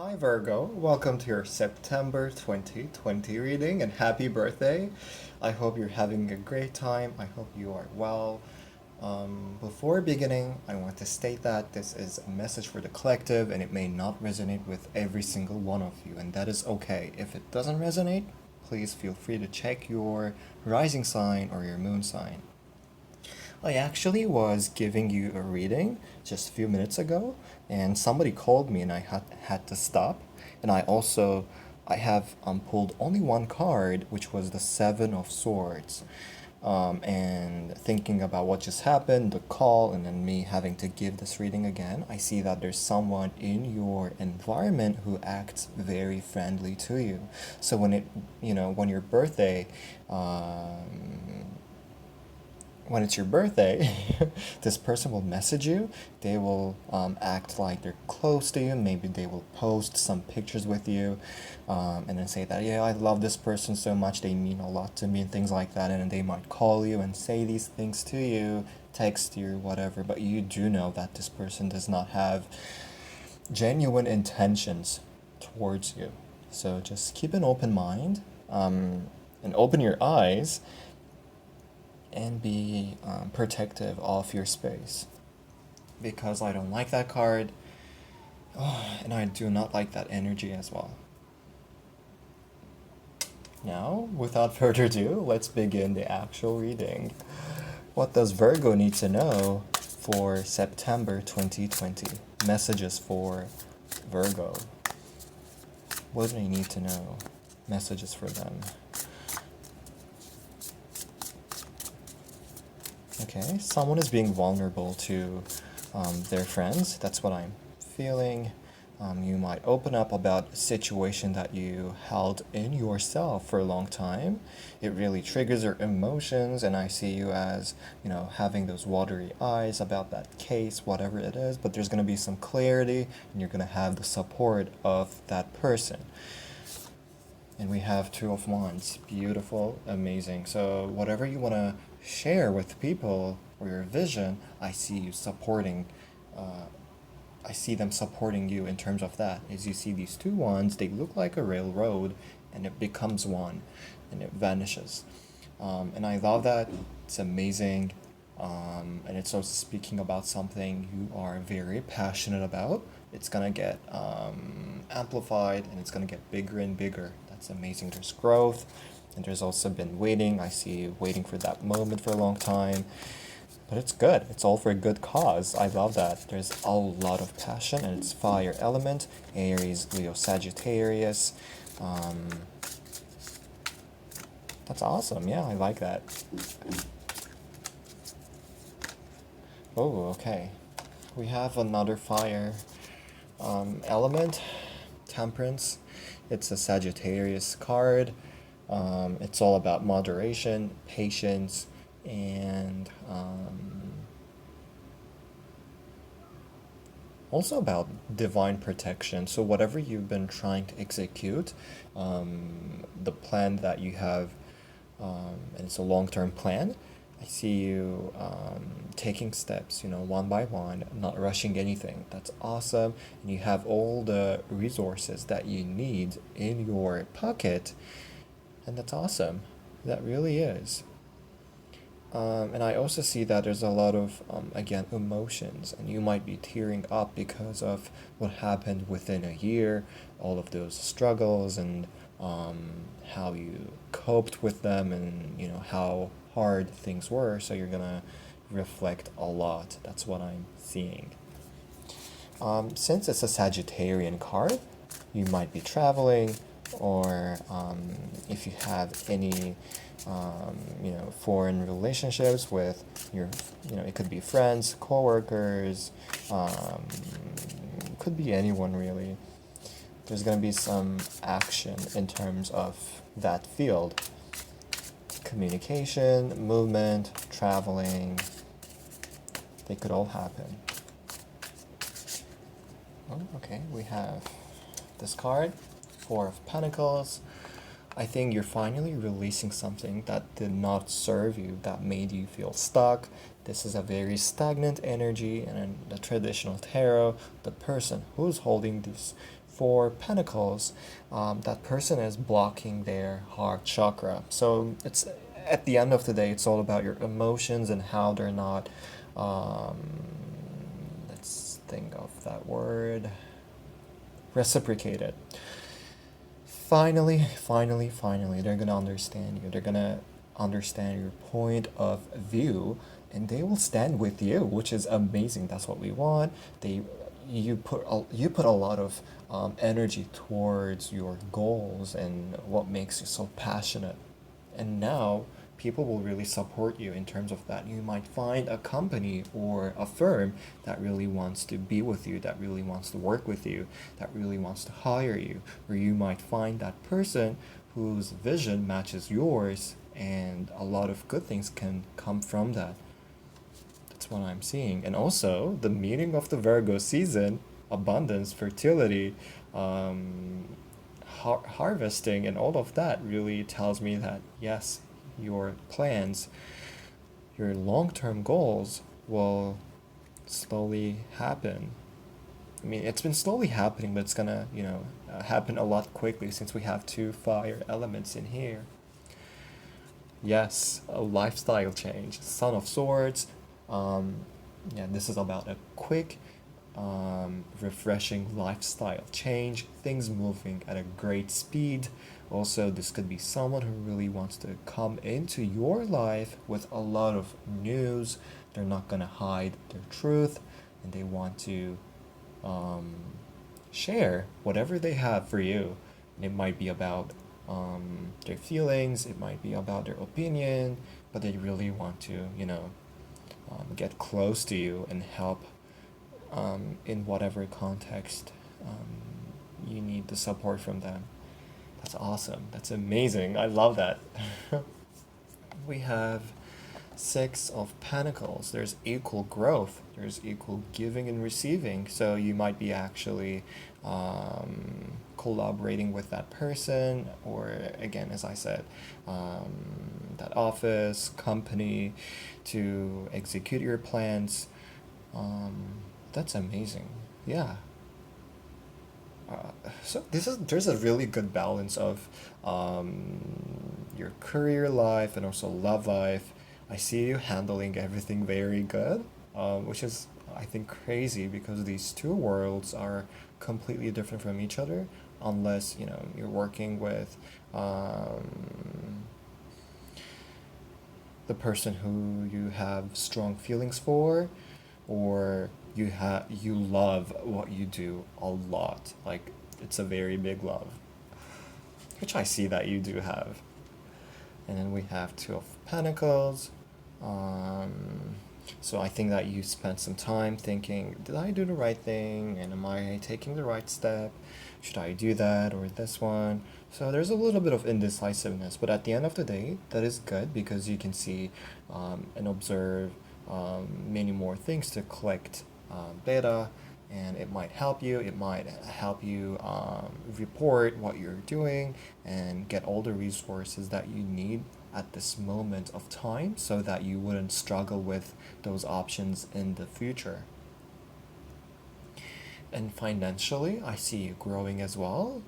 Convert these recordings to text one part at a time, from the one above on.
Hi Virgo, welcome to your September 2020 reading and happy birthday. I hope you're having a great time. I hope you are well. Before beginning, I want to state that this is a message for the collective and it may not resonate with every single one of you, and that is okay. If it doesn't resonate, please feel free to check your rising sign or your moon sign. I actually was giving you a reading just a few minutes ago, and somebody called me, and I had to stop. And I have pulled only one card, which was the Seven of Swords. And thinking about what just happened, the call, and then me having to give this reading again, I see that there's someone in your environment who acts very friendly to you. So when your birthday, when it's your birthday, this person will message you. They will act like they're close to you. Maybe they will post some pictures with you, and then say that, yeah, I love this person so much. They mean a lot to me and things like that. And then they might call you and say these things to you, text you, whatever. But you do know that this person does not have genuine intentions towards you. So just keep an open mind, and open your eyes and be protective of your space, because I don't like that card. Oh, and I do not like that energy as well. Now, without further ado, let's begin the actual reading. What does Virgo need to know for September 2020? Messages for Virgo. What do they need to know? Messages for them. Okay, someone is being vulnerable to their friends. That's what I'm feeling. You might open up about a situation that you held in yourself for a long time. It really triggers your emotions, and I see you as, having those watery eyes about that case, whatever it is. But there's going to be some clarity, and you're going to have the support of that person. And we have Two of Wands. Beautiful, amazing. So whatever you want to share with people or your vision, I see you supporting. I see them supporting you in terms of that. As you see these two wands, they look like a railroad, and it becomes one, and it vanishes. And I love that. It's amazing. And it's also speaking about something you are very passionate about. It's gonna get amplified, and it's gonna get bigger and bigger. That's amazing. There's growth, and there's also been waiting. I see you waiting for that moment for a long time. But it's good. It's all for a good cause. I love that. There's a lot of passion, and it's fire element. Aries, Leo, Sagittarius. That's awesome. Yeah, I like that. Oh, okay. We have another fire element, Temperance. It's a Sagittarius card. It's all about moderation, patience, and also about divine protection. So whatever you've been trying to execute, the plan that you have, and it's a long-term plan. I see you taking steps, one by one, not rushing anything. That's awesome. And you have all the resources that you need in your pocket, and that's awesome. That really is. And I also see that there's a lot of, again, emotions, and you might be tearing up because of what happened within a year, all of those struggles, and how you coped with them, and how hard things were. So you're gonna reflect a lot. That's what I'm seeing. Since it's a Sagittarian card, you might be traveling, or if you have any foreign relationships with it could be friends, coworkers, could be anyone really. There's going to be some action in terms of that field. Communication, movement, traveling, they could all happen. Oh, okay, we have this card, Four of Pentacles. I think you're finally releasing something that did not serve you, that made you feel stuck. This is a very stagnant energy, and in the traditional tarot, the person who's holding these Four Pentacles, that person is blocking their heart chakra. So it's at the end of the day, it's all about your emotions and how they're not. Um, let's think of that word. Reciprocated. Finally, they're gonna understand you. They're gonna understand your point of view, and they will stand with you, which is amazing. That's what we want. They, you put a lot of energy towards your goals and what makes you so passionate, and now people will really support you in terms of that. You might find a company or a firm that really wants to be with you, that really wants to work with you, that really wants to hire you, or you might find that person whose vision matches yours, and a lot of good things can come from that. That's what I'm seeing. And also, the meaning of the Virgo season, abundance, fertility, um, harvesting, and all of that really tells me that yes, your plans, your long term goals will slowly happen. I mean, it's been slowly happening, but it's gonna, happen a lot quickly since we have two fire elements in here. Yes, a lifestyle change. Son of Swords. Um, yeah, this is about a quick, refreshing lifestyle change, things moving at a great speed. Also, this could be someone who really wants to come into your life with a lot of news. They're not going to hide their truth, and they want to um, share whatever they have for you. And it might be about their feelings, it might be about their opinion, but they really want to, get close to you and help in whatever context you need the support from them. That's awesome. That's amazing. I love that. We have Six of Pentacles. There's equal growth. There's equal giving and receiving. So you might be actually collaborating with that person, or again, as I said, that office, company, to execute your plans. That's amazing. Yeah. So there's a really good balance of your career life and also love life. I see you handling everything very good, which is, I think, crazy because these two worlds are completely different from each other, unless you're working with the person who you have strong feelings for, or you love what you do a lot. Like, it's a very big love, which I see that you do have. And then we have Two of Pentacles. So I think that you spent some time thinking, did I do the right thing? And am I taking the right step? Should I do that or this one? So there's a little bit of indecisiveness, but at the end of the day, that is good because you can see and observe many more things to collect data, and it might help you. It might help you report what you're doing and get all the resources that you need at this moment of time so that you wouldn't struggle with those options in the future. And financially, I see you growing as well.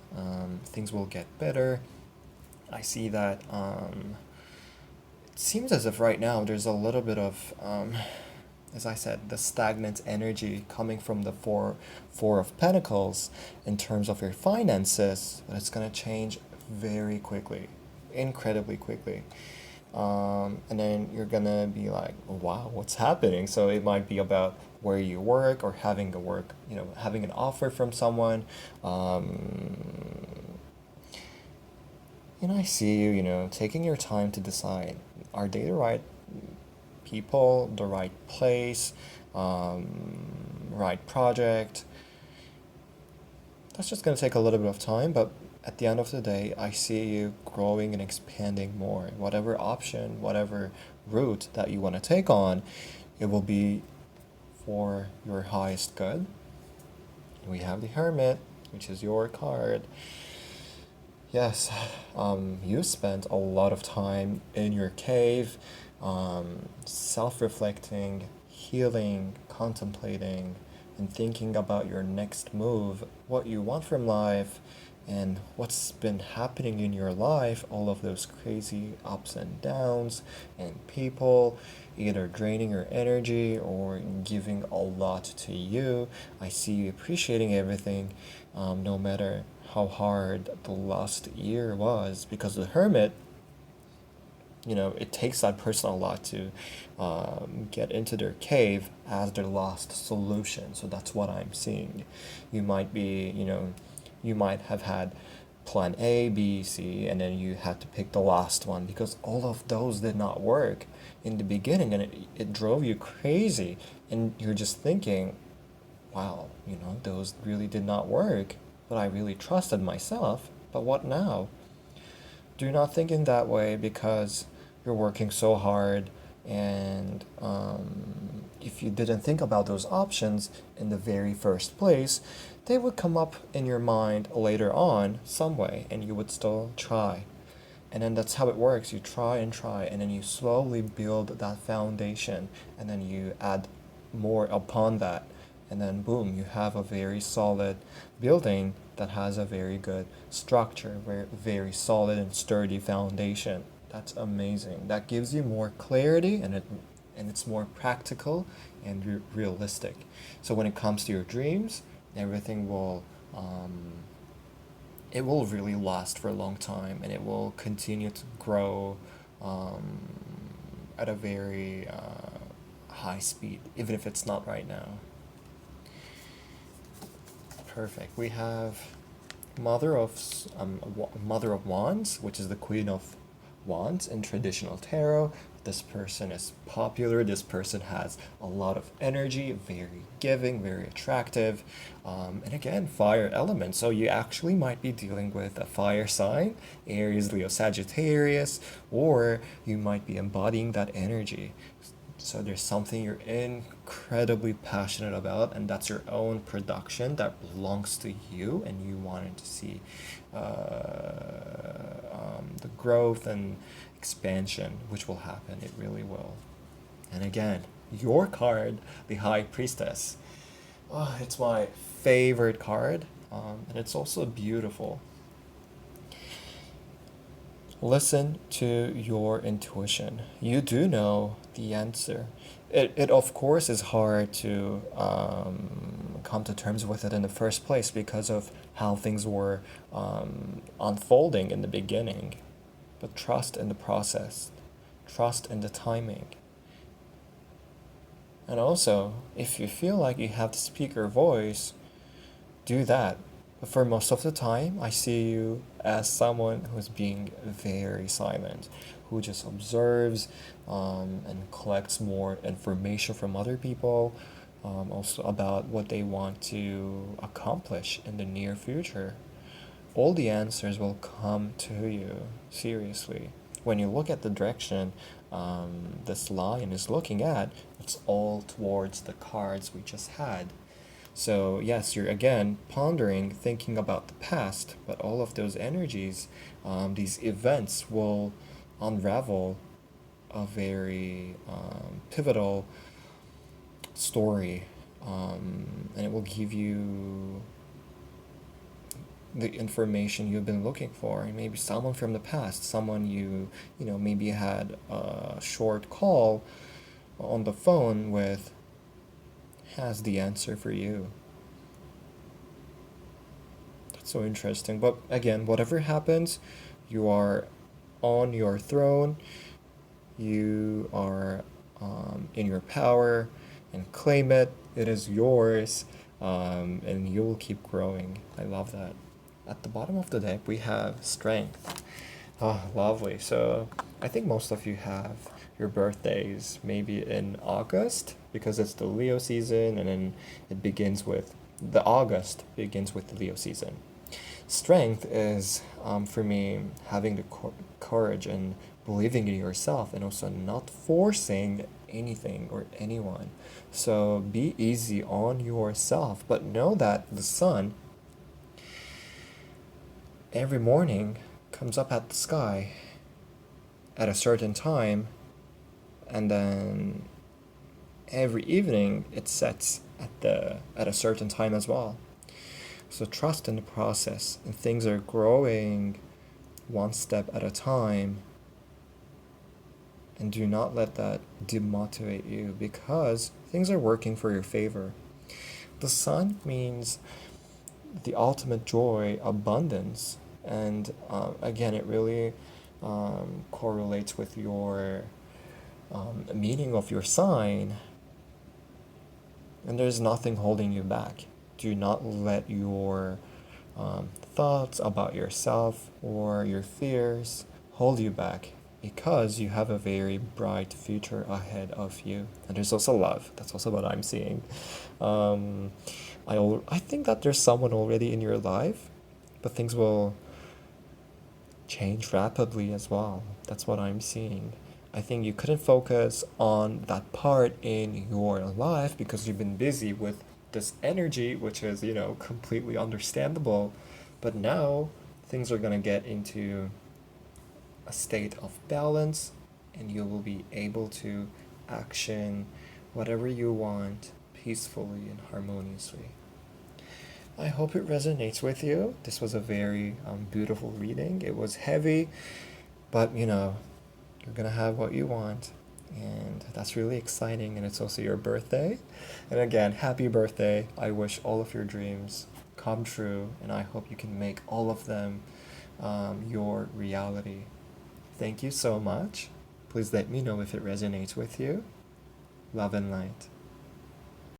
Things will get better. I see that it seems as if right now there's a little bit of, as I said, the stagnant energy coming from the four of Pentacles in terms of your finances, but it's going to change very quickly, incredibly quickly. And then you're gonna be like, wow, what's happening? So it might be about where you work, or having a work, having an offer from someone. I see you, taking your time to decide, are they the right people, the right place, right project? That's just gonna take a little bit of time, but at the end of the day, I see you growing and expanding more. Whatever option, whatever route that you want to take on, it will be for your highest good. We have the Hermit, which is your card. Yes, you spent a lot of time in your cave, self reflecting, healing, contemplating, and thinking about your next move, what you want from life, and what's been happening in your life, all of those crazy ups and downs, and people either draining your energy or giving a lot to you. I see you appreciating everything, no matter how hard the last year was, because the hermit, it takes that person a lot to get into their cave as their last solution. So that's what I'm seeing. You might have had plan A, B, C, and then you had to pick the last one because all of those did not work in the beginning, and it drove you crazy. And you're just thinking, wow, those really did not work, but I really trusted myself. But what now? Do not think in that way because you're working so hard, and if you didn't think about those options in the very first place, they would come up in your mind later on some way, and you would still try. And then that's how it works. You try and try, and then you slowly build that foundation, and then you add more upon that, and then boom, you have a very solid building that has a very good structure, very, very solid and sturdy foundation. That's amazing. That gives you more clarity, and it's more practical and realistic. So when it comes to your dreams, everything will it will really last for a long time, and it will continue to grow at a very high speed, even if it's not right now. Perfect. We have Mother of Wands, which is the Queen of Wands in traditional tarot. This person is popular. This person has a lot of energy, very giving, very attractive, and again, fire element. So you actually might be dealing with a fire sign, Aries, Leo, Sagittarius, or you might be embodying that energy. So there's something you're incredibly passionate about, and that's your own production that belongs to you, and you wanted to see the growth and expansion, which will happen. It really will. And again, your card, the High Priestess. Oh, it's my favorite card, and it's also beautiful. Listen to your intuition. You do know the answer. It of course is hard to come to terms with it in the first place because of how things were unfolding in the beginning. But trust in the process, trust in the timing. And also, if you feel like you have to speak your voice, do that. But for most of the time, I see you as someone who's being very silent, who just observes and collects more information from other people, also about what they want to accomplish in the near future. All the answers will come to you, seriously. When you look at the direction this lion is looking at, it's all towards the cards we just had. So, yes, you're again pondering, thinking about the past, but all of those energies, these events will unravel a very pivotal story, and it will give you the information you've been looking for. Maybe someone from the past, someone maybe had a short call on the phone with, has the answer for you. That's so interesting. But again, whatever happens, you are on your throne, you are in your power, and claim it. It is yours, and you will keep growing. I love that. At the bottom of the deck, we have strength. Oh, lovely. So I think most of you have your birthdays maybe in August because it's the Leo season, and then August begins with the Leo season. Strength is, for me, having the courage and believing in yourself, and also not forcing anything or anyone. So be easy on yourself, but know that the sun every morning comes up at the sky at a certain time, and then every evening it sets at a certain time as well. So trust in the process, and things are growing one step at a time, and do not let that demotivate you because things are working for your favor. The sun means the ultimate joy, abundance, and again, it really correlates with your meaning of your sign, and there's nothing holding you back. Do not let your thoughts about yourself or your fears hold you back because you have a very bright future ahead of you. And there's also love. That's also what I'm seeing. Um, I think that there's someone already in your life, but things will change rapidly as well. That's what I'm seeing. I think you couldn't focus on that part in your life because you've been busy with this energy, which is, completely understandable. But now things are going to get into a state of balance and you will be able to action whatever you want peacefully and harmoniously. I hope it resonates with you. This was a very beautiful reading. It was heavy, but you're gonna have what you want, and that's really exciting. And it's also your birthday. And again, happy birthday. I wish all of your dreams come true, and I hope you can make all of them your reality. Thank you so much. Please let me know if it resonates with you. Love and light.